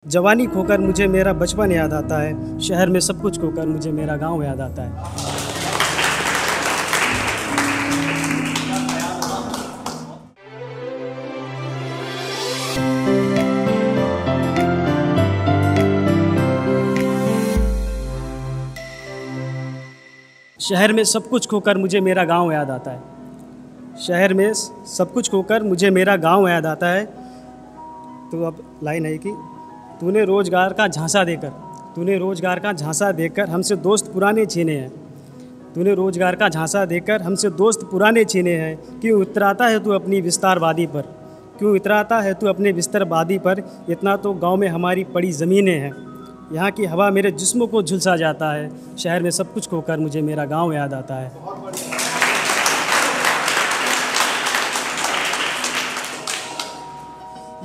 जवानी खोकर मुझे मेरा बचपन याद आता है। शहर में सब कुछ खोकर मुझे मेरा गांव याद आता है। शहर में सब कुछ खोकर मुझे मेरा गांव याद आता है। शहर में सब कुछ खोकर मुझे मेरा गांव याद आता है। तो अब लाइन है कि तूने रोज़गार का झांसा देकर हमसे दोस्त पुराने छीने हैं। तूने रोज़गार का झांसा देकर हमसे दोस्त पुराने छीने हैं। क्यों इतराता है तू अपनी विस्तारवादी पर? क्यों इतराता है तू अपने बिस्तरवादी पर? इतना तो गांव में हमारी पड़ी ज़मीनें हैं। यहाँ की हवा मेरे जिस्म को झुलसा जाता है। शहर में सब कुछ खोकर मुझे मेरा गांव याद आता है।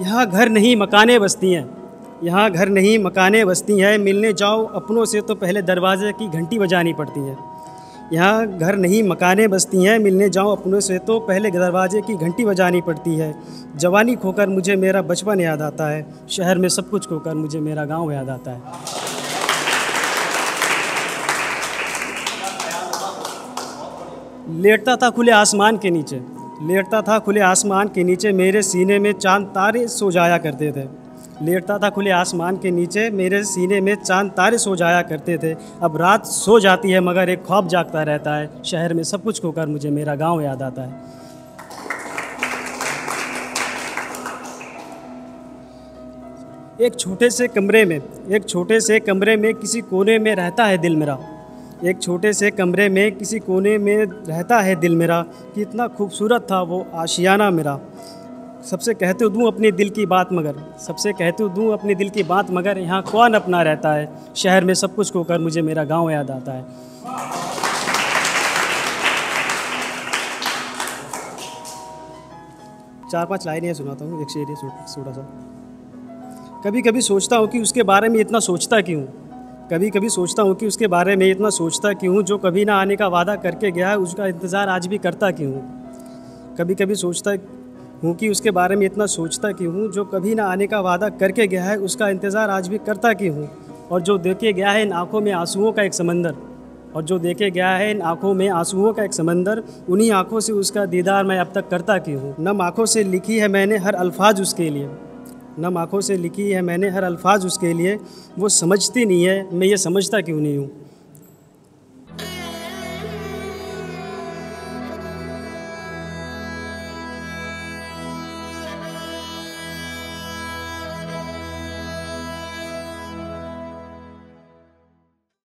यहाँ घर नहीं मकाने बसती हैं। यहाँ घर नहीं मकाने बसती हैं। मिलने जाओ अपनों से तो पहले दरवाजे की घंटी बजानी पड़ती है। यहाँ घर नहीं मकाने बसती हैं। मिलने जाओ अपनों से तो पहले दरवाजे की घंटी बजानी पड़ती है। जवानी खोकर मुझे मेरा बचपन याद आता है। शहर में सब कुछ खोकर मुझे मेरा गांव याद आता है। लेटता था खुले आसमान के नीचे, लेटता था खुले आसमान के नीचे, मेरे सीने में चांद तारे सो जाया करते थे। लेटता था खुले आसमान के नीचे, मेरे सीने में चांद तारे सो जाया करते थे। अब रात सो जाती है मगर एक ख्वाब जागता रहता है। शहर में सब कुछ खोकर मुझे मेरा गांव याद आता है। एक छोटे से कमरे में किसी कोने में रहता है दिल मेरा। एक छोटे से कमरे में किसी कोने में रहता है दिल मेरा। कितना खूबसूरत था वो आशियाना मेरा। सबसे कहते दूँ अपने दिल की बात मगर यहाँ कौन अपना रहता है। शहर में सब कुछ खोकर मुझे मेरा गांव याद आता है। चार पांच लाइनें सुनाता हूँ, एक शेर है छोटा सा। कभी कभी सोचता हूँ कि उसके बारे में इतना सोचता क्यों। जो कभी ना आने का वादा करके गया है उसका इंतज़ार आज भी करता क्यों। कभी कभी सोचता हूँ कि उसके बारे में इतना सोचता क्यों। जो कभी ना आने का वादा करके गया है उसका इंतज़ार आज भी करता क्यों। और जो देखे गया है इन आँखों में आंसुओं का एक समंदर, उन्हीं आँखों से उसका दीदार मैं अब तक करता क्यों। नम आँखों से लिखी है मैंने हर अल्फाज उसके लिए, वो समझती नहीं है, मैं ये समझता क्यों नहीं हूँ।